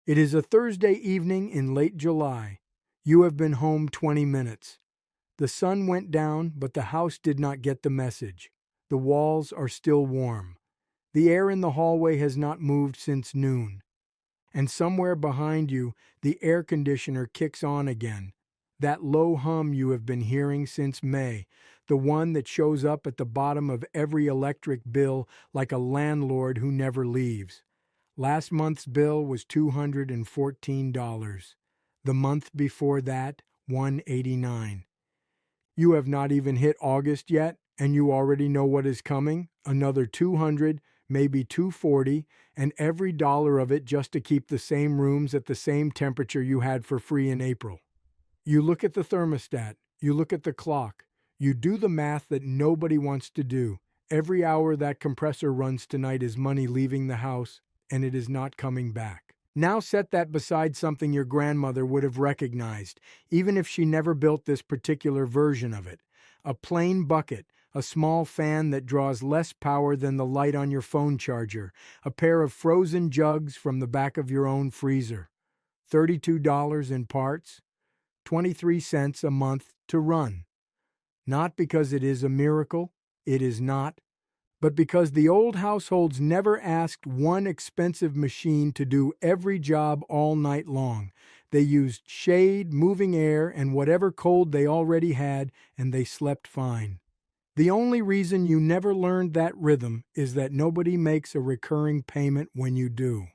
It is a Thursday evening in late July. You have been home 20 minutes. The sun went down, but the house did not get the message. The walls are still warm. The air in the hallway has not moved since noon. And somewhere behind you, the air conditioner kicks on again. That low hum you have been hearing since May, the one that shows up at the bottom of every electric bill like a landlord who never leaves. Last month's bill was $214. The month before that, $189. You have not even hit August yet, and you already know what is coming? Another $200, maybe $240, and every dollar of it just to keep the same rooms at the same temperature you had for free in April. You look at the thermostat, you look at the clock, you do the math that nobody wants to do. Every hour that compressor runs tonight is money leaving the house, and it is not coming back. Now set that beside something your grandmother would have recognized, even if she never built this particular version of it. A plain bucket, a small fan that draws less power than the light on your phone charger, a pair of frozen jugs from the back of your own freezer. $32 in parts, 23 cents a month to run. Not because it is a miracle, it is not, but because the old households never asked one expensive machine to do every job all night long. They used shade, moving air, and whatever cold they already had, and they slept fine. The only reason you never learned that rhythm is that nobody makes a recurring payment when you do.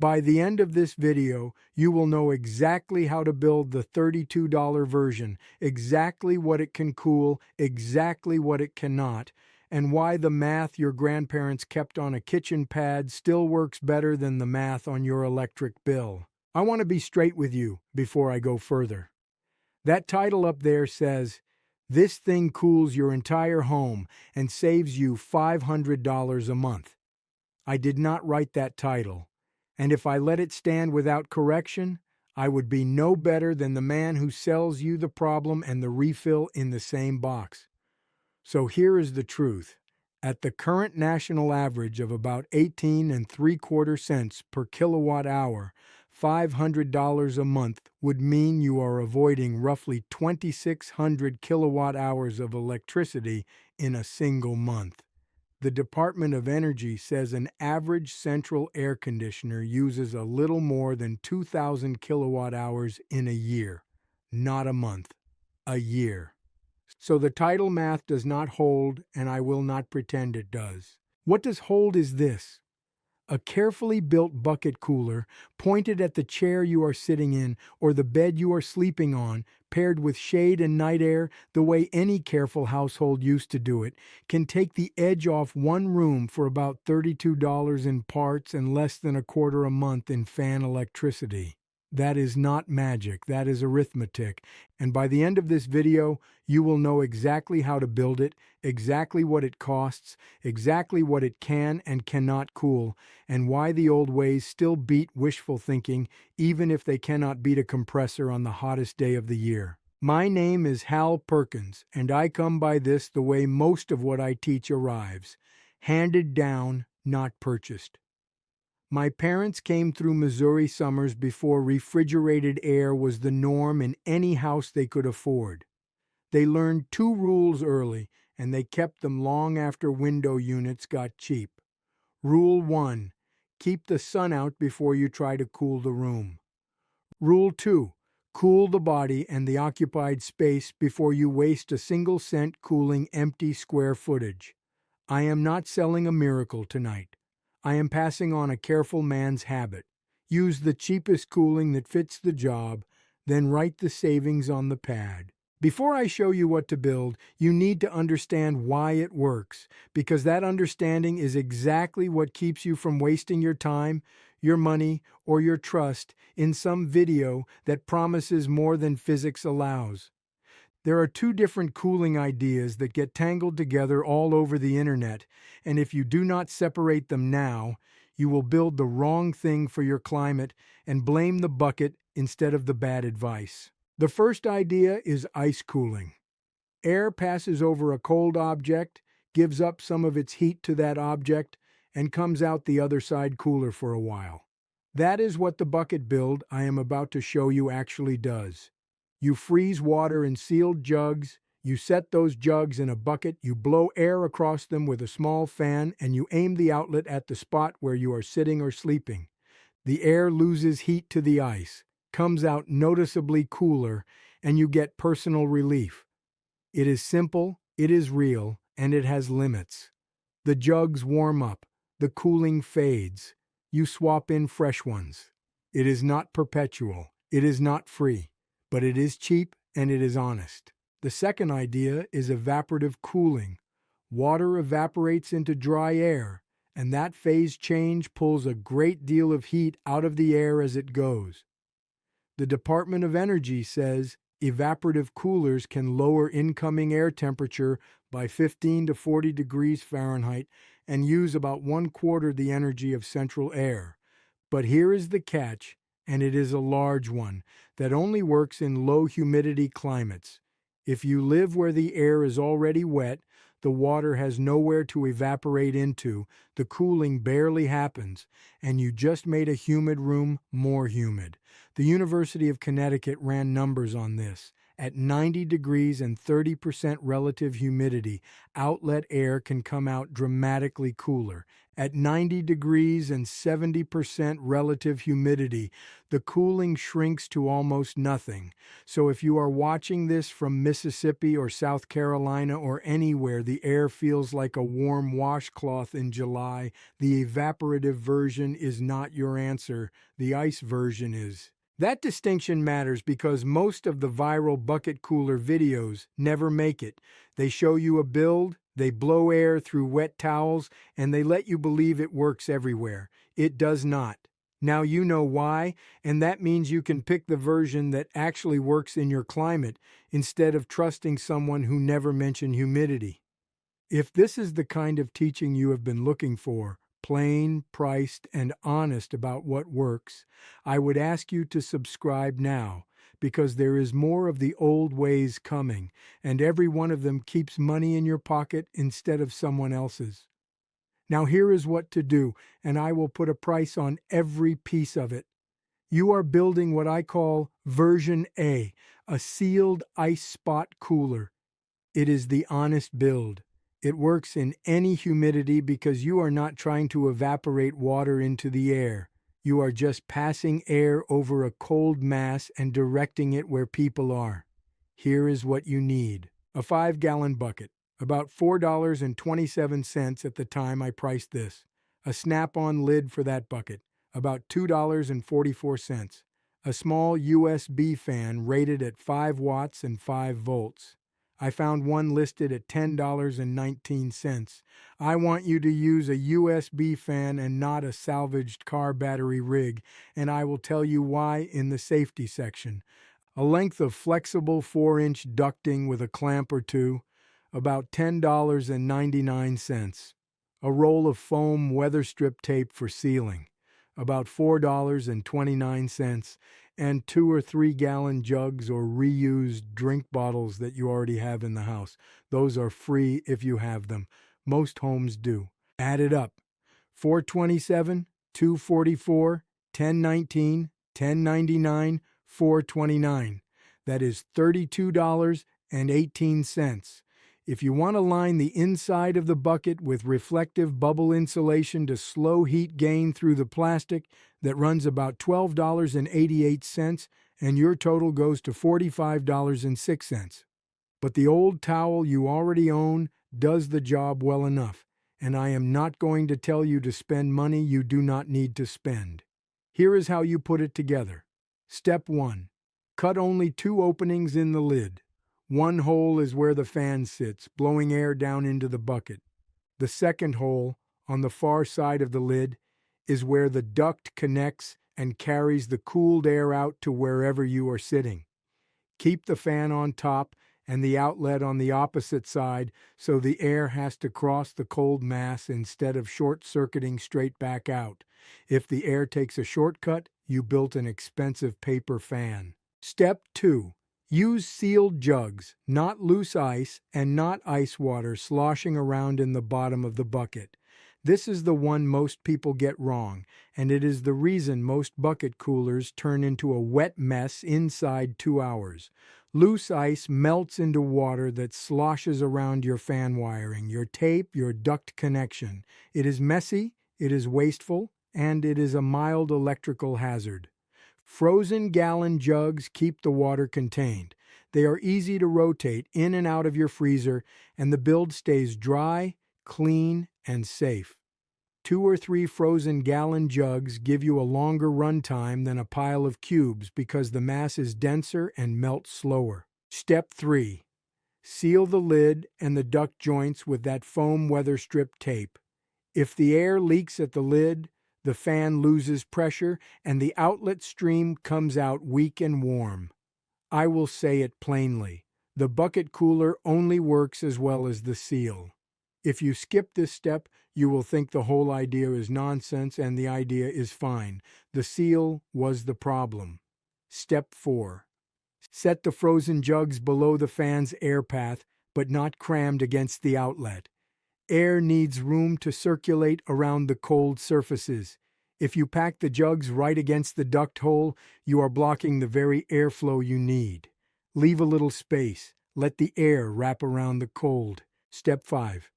By the end of this video, you will know exactly how to build the $32 version, exactly what it can cool, exactly what it cannot, and why the math your grandparents kept on a kitchen pad still works better than the math on your electric bill. I want to be straight with you before I go further. That title up there says, "This thing cools your entire home and saves you $500 a month." I did not write that title, and if I let it stand without correction, I would be no better than the man who sells you the problem and the refill in the same box. So here is the truth. At the current national average of about 18.75 cents per kilowatt hour, $500 a month would mean you are avoiding roughly 2,600 kilowatt hours of electricity in a single month. The Department of Energy says an average central air conditioner uses a little more than 2,000 kilowatt hours in a year, not a month, a year. So the title math does not hold, and I will not pretend it does. What does hold is this: a carefully built bucket cooler pointed at the chair you are sitting in or the bed you are sleeping on, paired with shade and night air the way any careful household used to do it, can take the edge off one room for about $32 in parts and less than a quarter a month in fan electricity. That is not magic, that is arithmetic, and by the end of this video, you will know exactly how to build it, exactly what it costs, exactly what it can and cannot cool, and why the old ways still beat wishful thinking, even if they cannot beat a compressor on the hottest day of the year. My name is Hal Perkins, and I come by this the way most of what I teach arrives: handed down, not purchased. My parents came through Missouri summers before refrigerated air was the norm in any house they could afford. They learned 2 rules early, and they kept them long after window units got cheap. Rule 1: keep the sun out before you try to cool the room. Rule 2: cool the body and the occupied space before you waste a single cent cooling empty square footage. I am not selling a miracle tonight. I am passing on a careful man's habit. Use the cheapest cooling that fits the job, then write the savings on the pad. Before I show you what to build, you need to understand why it works, because that understanding is exactly what keeps you from wasting your time, your money, or your trust in some video that promises more than physics allows. There are 2 different cooling ideas that get tangled together all over the internet, and if you do not separate them now, you will build the wrong thing for your climate and blame the bucket instead of the bad advice. The first idea is ice cooling. Air passes over a cold object, gives up some of its heat to that object, and comes out the other side cooler for a while. That is what the bucket build I am about to show you actually does. You freeze water in sealed jugs, you set those jugs in a bucket, you blow air across them with a small fan, and you aim the outlet at the spot where you are sitting or sleeping. The air loses heat to the ice, comes out noticeably cooler, and you get personal relief. It is simple, it is real, and it has limits. The jugs warm up, the cooling fades. You swap in fresh ones. It is not perpetual, it is not free, but it is cheap and it is honest. The second idea is evaporative cooling. Water evaporates into dry air, and that phase change pulls a great deal of heat out of the air as it goes. The Department of Energy says evaporative coolers can lower incoming air temperature by 15 to 40 degrees Fahrenheit and use about 1/4 the energy of central air. But here is the catch, and it is a large one, that only works in low humidity climates. If you live where the air is already wet, the water has nowhere to evaporate into, the cooling barely happens, and you just made a humid room more humid. The University of Connecticut ran numbers on this. At 90 degrees and 30% relative humidity, outlet air can come out dramatically cooler. At 90 degrees and 70% relative humidity, the cooling shrinks to almost nothing. So if you are watching this from Mississippi or South Carolina or anywhere the air feels like a warm washcloth in July, the evaporative version is not your answer. The ice version is. That distinction matters because most of the viral bucket cooler videos never make it. They show you a build, they blow air through wet towels, and they let you believe it works everywhere. It does not. Now you know why, and that means you can pick the version that actually works in your climate instead of trusting someone who never mentioned humidity. If this is the kind of teaching you have been looking for, plain, priced, and honest about what works, I would ask you to subscribe now, because there is more of the old ways coming, and every one of them keeps money in your pocket instead of someone else's. Now here is what to do, and I will put a price on every piece of it. You are building what I call version A, a sealed ice spot cooler. It is the honest build. It works in any humidity because you are not trying to evaporate water into the air. You are just passing air over a cold mass and directing it where people are. Here is what you need. A 5-gallon bucket, about $4.27 at the time I priced this. A snap-on lid for that bucket, about $2.44. A small USB fan rated at 5 watts and 5 volts. I found one listed at $10.19. I want you to use a USB fan and not a salvaged car battery rig, and I will tell you why in the safety section. A length of flexible 4-inch ducting with a clamp or two, about $10.99. A roll of foam weather strip tape for sealing, about $4.29, and 2 or 3 gallon jugs or reused drink bottles that you already have in the house. Those are free if you have them. Most homes do. Add it up. $4.27, $2.44, $10.19, $10.99, $4.29. That is $32.18. If you want to line the inside of the bucket with reflective bubble insulation to slow heat gain through the plastic, that runs about $12.88, and your total goes to $45.06. But the old towel you already own does the job well enough, and I am not going to tell you to spend money you do not need to spend. Here is how you put it together. Step 1. Cut only 2 openings in the lid. One hole is where the fan sits, blowing air down into the bucket. The second hole, on the far side of the lid, is where the duct connects and carries the cooled air out to wherever you are sitting. Keep the fan on top and the outlet on the opposite side so the air has to cross the cold mass instead of short-circuiting straight back out. If the air takes a shortcut, you built an expensive paper fan. Step 2. Use sealed jugs, not loose ice and not ice water sloshing around in the bottom of the bucket. This is the one most people get wrong, and it is the reason most bucket coolers turn into a wet mess inside 2 hours. Loose ice melts into water that sloshes around your fan wiring, your tape, your duct connection. It is messy, it is wasteful, and it is a mild electrical hazard. Frozen gallon jugs keep the water contained. They are easy to rotate in and out of your freezer, and the build stays dry, clean, and safe. 2 or 3 frozen gallon jugs give you a longer run time than a pile of cubes because the mass is denser and melts slower. Step 3. Seal the lid and the duct joints with that foam weather strip tape. If the air leaks at the lid, the fan loses pressure and the outlet stream comes out weak and warm. I will say it plainly. The bucket cooler only works as well as the seal. If you skip this step, you will think the whole idea is nonsense and the idea is fine. The seal was the problem. Step 4. Set the frozen jugs below the fan's air path, but not crammed against the outlet. Air needs room to circulate around the cold surfaces. If you pack the jugs right against the duct hole, you are blocking the very airflow you need. Leave a little space. Let the air wrap around the cold. Step 5.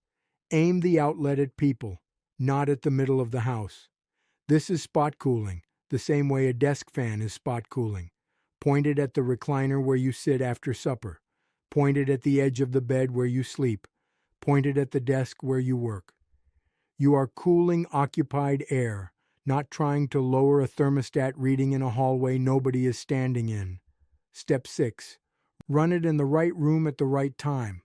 Aim the outlet at people, not at the middle of the house. This is spot cooling, the same way a desk fan is spot cooling. Point it at the recliner where you sit after supper. Point it at the edge of the bed where you sleep. Point it at the desk where you work. You are cooling occupied air, not trying to lower a thermostat reading in a hallway nobody is standing in. Step 6. Run it in the right room at the right time.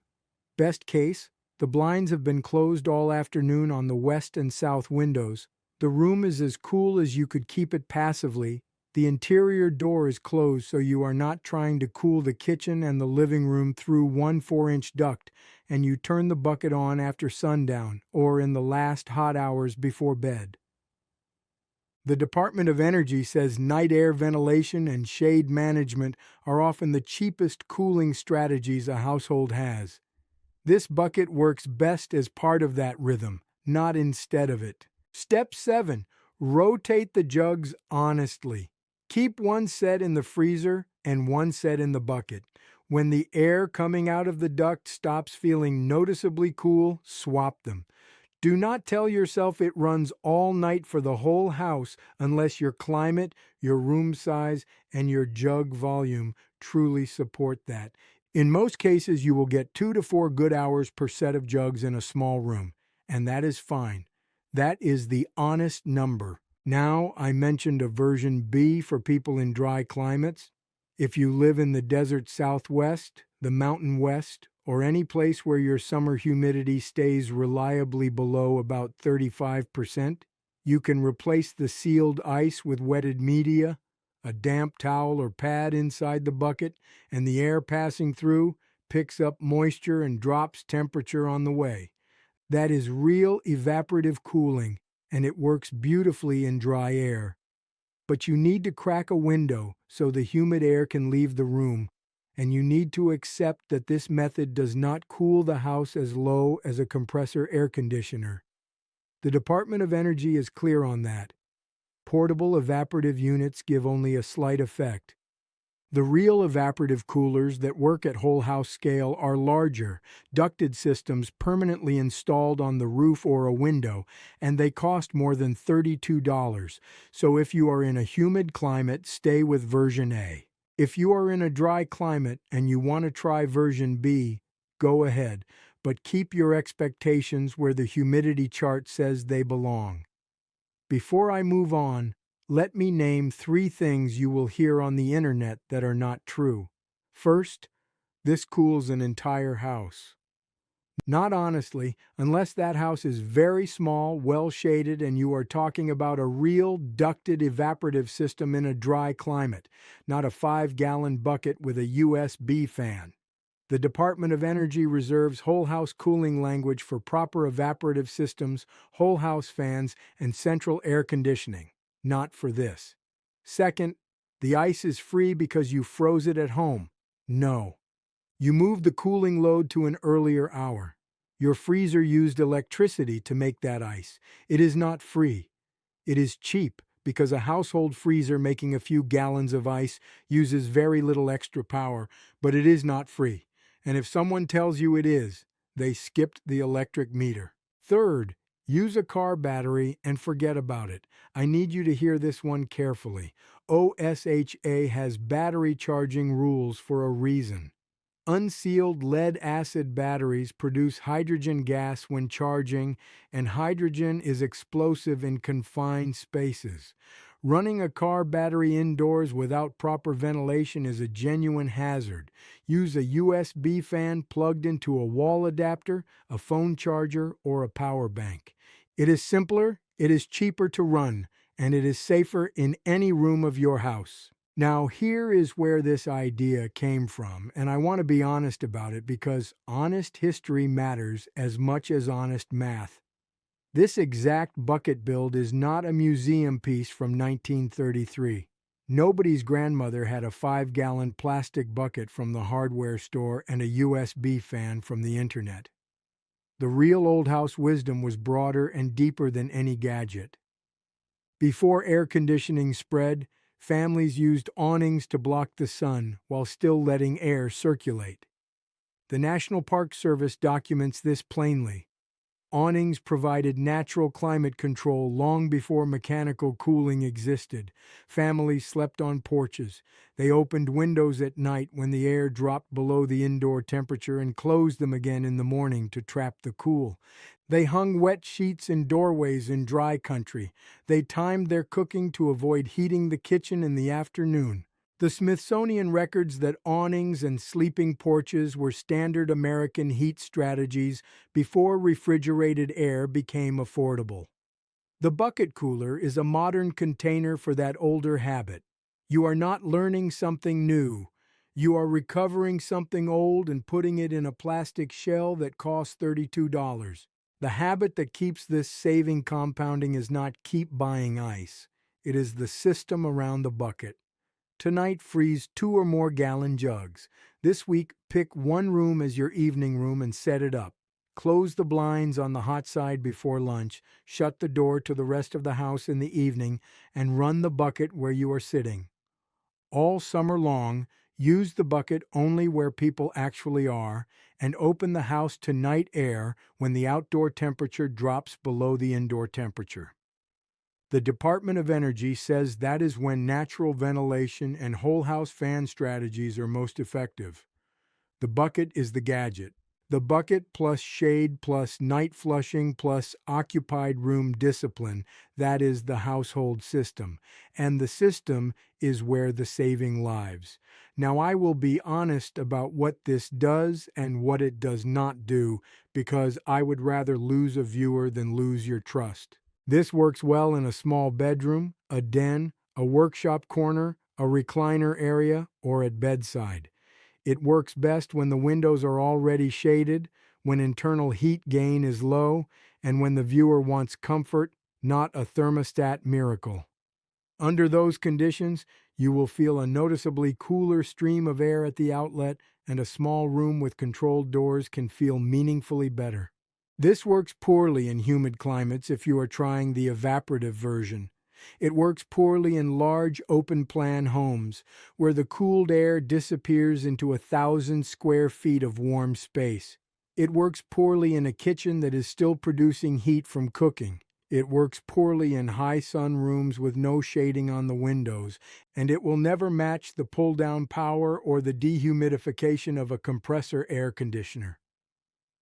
Best case, the blinds have been closed all afternoon on the west and south windows. The room is as cool as you could keep it passively. The interior door is closed so you are not trying to cool the kitchen and the living room through one 4-inch duct, and you turn the bucket on after sundown or in the last hot hours before bed. The Department of Energy says night air ventilation and shade management are often the cheapest cooling strategies a household has. This bucket works best as part of that rhythm, not instead of it. Step 7. Rotate the jugs honestly. Keep one set in the freezer and one set in the bucket. When the air coming out of the duct stops feeling noticeably cool, swap them. Do not tell yourself it runs all night for the whole house unless your climate, your room size, and your jug volume truly support that. In most cases, you will get 2 to 4 good hours per set of jugs in a small room, and that is fine. That is the honest number. Now, I mentioned a version B for people in dry climates. If you live in the desert Southwest, the Mountain West, or any place where your summer humidity stays reliably below about 35%, you can replace the sealed ice with wetted media, a damp towel or pad inside the bucket, and the air passing through picks up moisture and drops temperature on the way. That is real evaporative cooling, and it works beautifully in dry air. But you need to crack a window so the humid air can leave the room, and you need to accept that this method does not cool the house as low as a compressor air conditioner. The Department of Energy is clear on that. Portable evaporative units give only a slight effect. The real evaporative coolers that work at whole house scale are larger, ducted systems permanently installed on the roof or a window, and they cost more than $32. So if you are in a humid climate, stay with version A. If you are in a dry climate and you want to try version B, go ahead, but keep your expectations where the humidity chart says they belong. Before I move on, let me name 3 things you will hear on the internet that are not true. First, this cools an entire house. Not honestly, unless that house is very small, well-shaded, and you are talking about a real ducted evaporative system in a dry climate, not a 5-gallon bucket with a USB fan. The Department of Energy reserves whole house cooling language for proper evaporative systems, whole house fans, and central air conditioning. Not for this. Second, the ice is free because you froze it at home. No. You moved the cooling load to an earlier hour. Your freezer used electricity to make that ice. It is not free. It is cheap because a household freezer making a few gallons of ice uses very little extra power, but it is not free. And if someone tells you it is, they skipped the electric meter. Third, use a car battery and forget about it. I need you to hear this one carefully. OSHA has battery charging rules for a reason. Unsealed lead-acid batteries produce hydrogen gas when charging, and hydrogen is explosive in confined spaces. Running a car battery indoors without proper ventilation is a genuine hazard. Use a USB fan plugged into a wall adapter, a phone charger, or a power bank. It is simpler, it is cheaper to run, and it is safer in any room of your house. Now, here is where this idea came from, and I want to be honest about it because honest history matters as much as honest math. This exact bucket build is not a museum piece from 1933. Nobody's grandmother had a 5-gallon plastic bucket from the hardware store and a USB fan from the internet. The real old house wisdom was broader and deeper than any gadget. Before air conditioning spread, families used awnings to block the sun while still letting air circulate. The National Park Service documents this plainly. Awnings provided natural climate control long before mechanical cooling existed. Families slept on porches. They opened windows at night when the air dropped below the indoor temperature and closed them again in the morning to trap the cool. They hung wet sheets in doorways in dry country. They timed their cooking to avoid heating the kitchen in the afternoon. The Smithsonian records that awnings and sleeping porches were standard American heat strategies before refrigerated air became affordable. The bucket cooler is a modern container for that older habit. You are not learning something new. You are recovering something old and putting it in a plastic shell that costs $32. The habit that keeps this saving compounding is not keep buying ice. It is the system around the bucket. Tonight, freeze 2 or more gallon jugs. This week, pick one room as your evening room and set it up. Close the blinds on the hot side before lunch, shut the door to the rest of the house in the evening, and run the bucket where you are sitting. All summer long, use the bucket only where people actually are, and open the house to night air when the outdoor temperature drops below the indoor temperature. The Department of Energy says that is when natural ventilation and whole house fan strategies are most effective. The bucket is the gadget. The bucket plus shade plus night flushing plus occupied room discipline, that is the household system. And the system is where the saving lives. Now I will be honest about what this does and what it does not do because I would rather lose a viewer than lose your trust. This works well in a small bedroom, a den, a workshop corner, a recliner area, or at bedside. It works best when the windows are already shaded, when internal heat gain is low, and when the viewer wants comfort, not a thermostat miracle. Under those conditions, you will feel a noticeably cooler stream of air at the outlet, and a small room with controlled doors can feel meaningfully better. This works poorly in humid climates if you are trying the evaporative version. It works poorly in large open-plan homes, where the cooled air disappears into 1,000 square feet of warm space. It works poorly in a kitchen that is still producing heat from cooking. It works poorly in high-sun rooms with no shading on the windows, and it will never match the pull-down power or the dehumidification of a compressor air conditioner.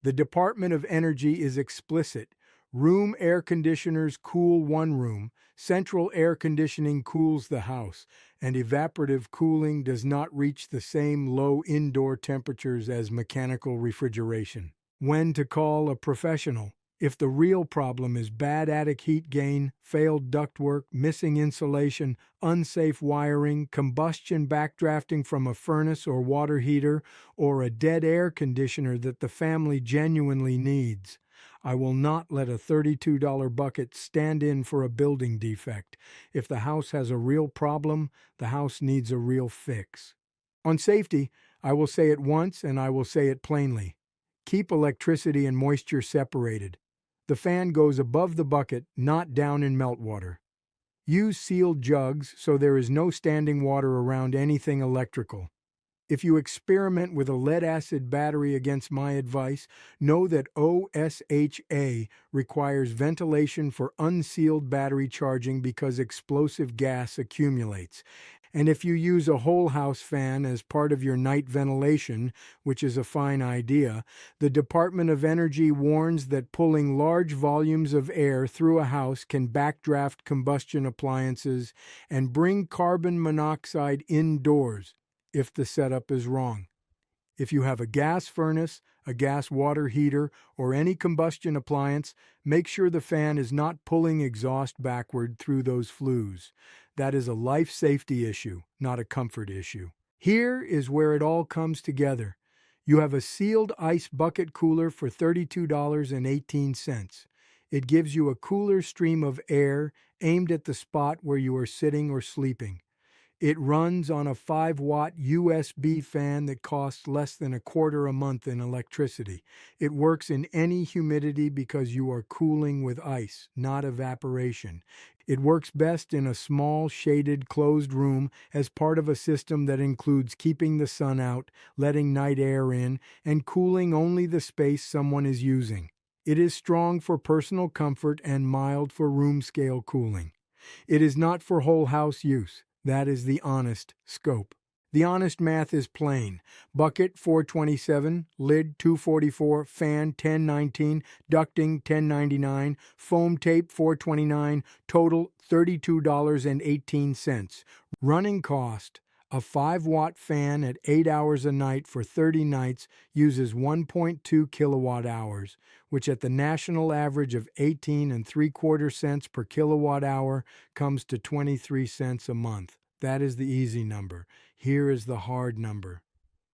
The Department of Energy is explicit. Room air conditioners cool one room, central air conditioning cools the house, and evaporative cooling does not reach the same low indoor temperatures as mechanical refrigeration. When to call a professional? If the real problem is bad attic heat gain, failed ductwork, missing insulation, unsafe wiring, combustion backdrafting from a furnace or water heater, or a dead air conditioner that the family genuinely needs, I will not let a $32 bucket stand in for a building defect. If the house has a real problem, the house needs a real fix. On safety, I will say it once and I will say it plainly. Keep electricity and moisture separated. The fan goes above the bucket, not down in meltwater. Use sealed jugs so there is no standing water around anything electrical. If you experiment with a lead-acid battery against my advice, know that OSHA requires ventilation for unsealed battery charging because explosive gas accumulates. And if you use a whole house fan as part of your night ventilation, which is a fine idea, the Department of Energy warns that pulling large volumes of air through a house can backdraft combustion appliances and bring carbon monoxide indoors if the setup is wrong. If you have a gas furnace, a gas water heater, or any combustion appliance, make sure the fan is not pulling exhaust backward through those flues. That is a life safety issue, not a comfort issue. Here is where it all comes together. You have a sealed ice bucket cooler for $32.18. It gives you a cooler stream of air aimed at the spot where you are sitting or sleeping. It runs on a 5-watt USB fan that costs less than $0.25 a month in electricity. It works in any humidity because you are cooling with ice, not evaporation. It works best in a small, shaded, closed room as part of a system that includes keeping the sun out, letting night air in, and cooling only the space someone is using. It is strong for personal comfort and mild for room-scale cooling. It is not for whole house use. That is the honest scope. The honest math is plain. Bucket $427, lid $244, fan $1019, ducting $1099, foam tape $429, total $32.18. Running cost: a 5-watt fan at 8 hours a night for 30 nights uses 1.2 kilowatt hours, which at the national average of 18.75 cents per kilowatt hour comes to 23 cents a month. That is the easy number. Here is the hard number.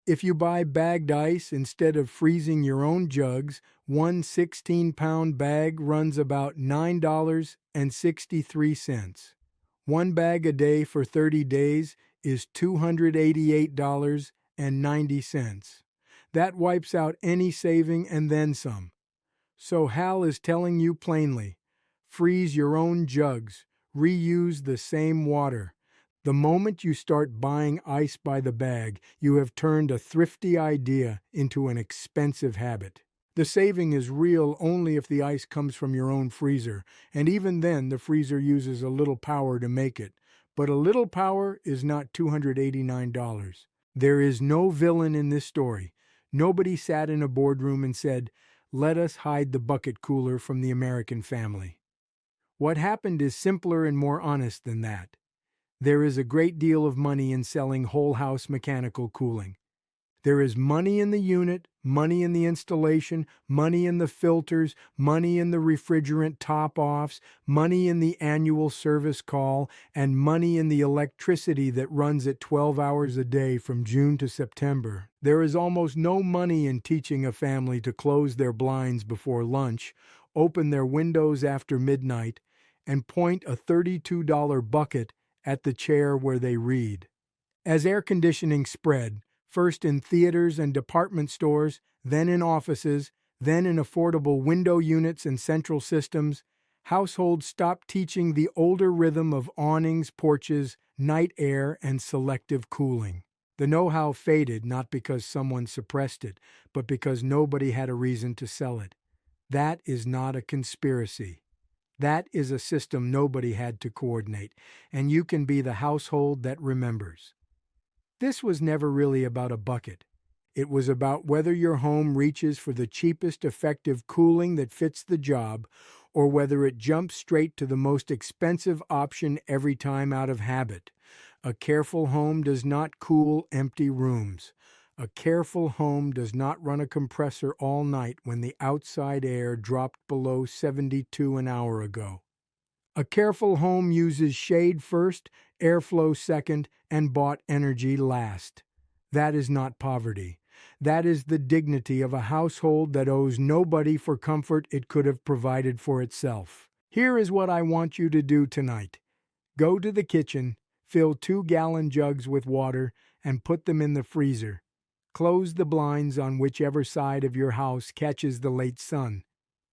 If you buy bagged ice instead of freezing your own jugs, one 16-pound bag runs about $9.63. One bag a day for 30 days is $288.90. That wipes out any saving and then some. So Hal is telling you plainly, freeze your own jugs, reuse the same water. The moment you start buying ice by the bag, you have turned a thrifty idea into an expensive habit. The saving is real only if the ice comes from your own freezer, and even then the freezer uses a little power to make it. But a little power is not $289. There is no villain in this story. Nobody sat in a boardroom and said, "Let us hide the bucket cooler from the American family." What happened is simpler and more honest than that. There is a great deal of money in selling whole house mechanical cooling. There is money in the unit, money in the installation, money in the filters, money in the refrigerant top-offs, money in the annual service call, and money in the electricity that runs at 12 hours a day from June to September. There is almost no money in teaching a family to close their blinds before lunch, open their windows after midnight, and point a $32 bucket at the chair where they read. As air conditioning spread, first in theaters and department stores, then in offices, then in affordable window units and central systems, households stopped teaching the older rhythm of awnings, porches, night air, and selective cooling. The know-how faded not because someone suppressed it, but because nobody had a reason to sell it. That is not a conspiracy. That is a system nobody had to coordinate, and you can be the household that remembers. This was never really about a bucket. It was about whether your home reaches for the cheapest effective cooling that fits the job, or whether it jumps straight to the most expensive option every time out of habit. A careful home does not cool empty rooms. A careful home does not run a compressor all night when the outside air dropped below 72 an hour ago. A careful home uses shade first, airflow second, and bought energy last. That is not poverty. That is the dignity of a household that owes nobody for comfort it could have provided for itself. Here is what I want you to do tonight. Go to the kitchen, fill 2-gallon jugs with water, and put them in the freezer. Close the blinds on whichever side of your house catches the late sun.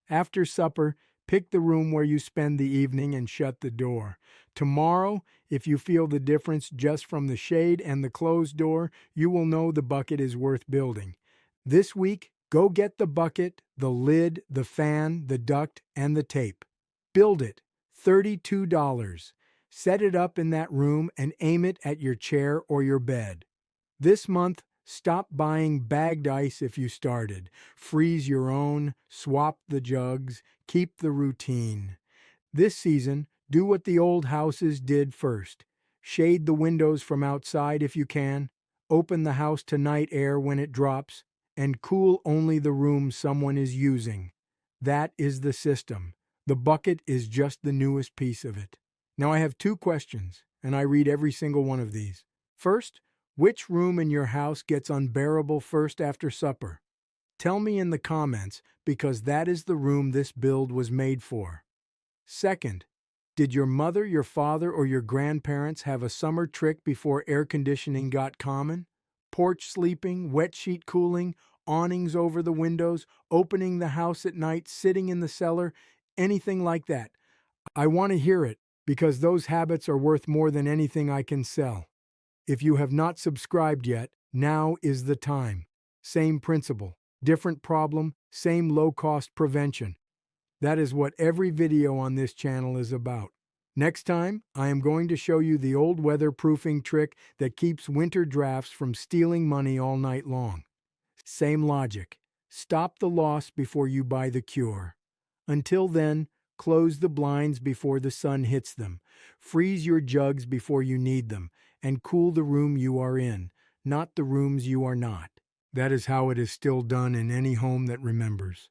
After supper, pick the room where you spend the evening and shut the door. Tomorrow, if you feel the difference just from the shade and the closed door, you will know the bucket is worth building. This week, go get the bucket, the lid, the fan, the duct, and the tape. Build it. $32. Set it up in that room and aim it at your chair or your bed. This month, stop buying bagged ice if you started. Freeze your own, swap the jugs, keep the routine. This season, do what the old houses did first. Shade the windows from outside if you can, open the house to night air when it drops, and cool only the room someone is using. That is the system. The bucket is just the newest piece of it. Now I have 2 questions, and I read every single one of these. First, which room in your house gets unbearable first after supper? Tell me in the comments, because that is the room this build was made for. Second, did your mother, your father, or your grandparents have a summer trick before air conditioning got common? Porch sleeping, wet sheet cooling, awnings over the windows, opening the house at night, sitting in the cellar, anything like that. I want to hear it, because those habits are worth more than anything I can sell. If you have not subscribed yet, now is the time. Same principle, different problem, same low-cost prevention. That is what every video on this channel is about. Next time, I am going to show you the old weatherproofing trick that keeps winter drafts from stealing money all night long. Same logic. Stop the loss before you buy the cure. Until then, close the blinds before the sun hits them. Freeze your jugs before you need them, and cool the room you are in, not the rooms you are not. That is how it is still done in any home that remembers.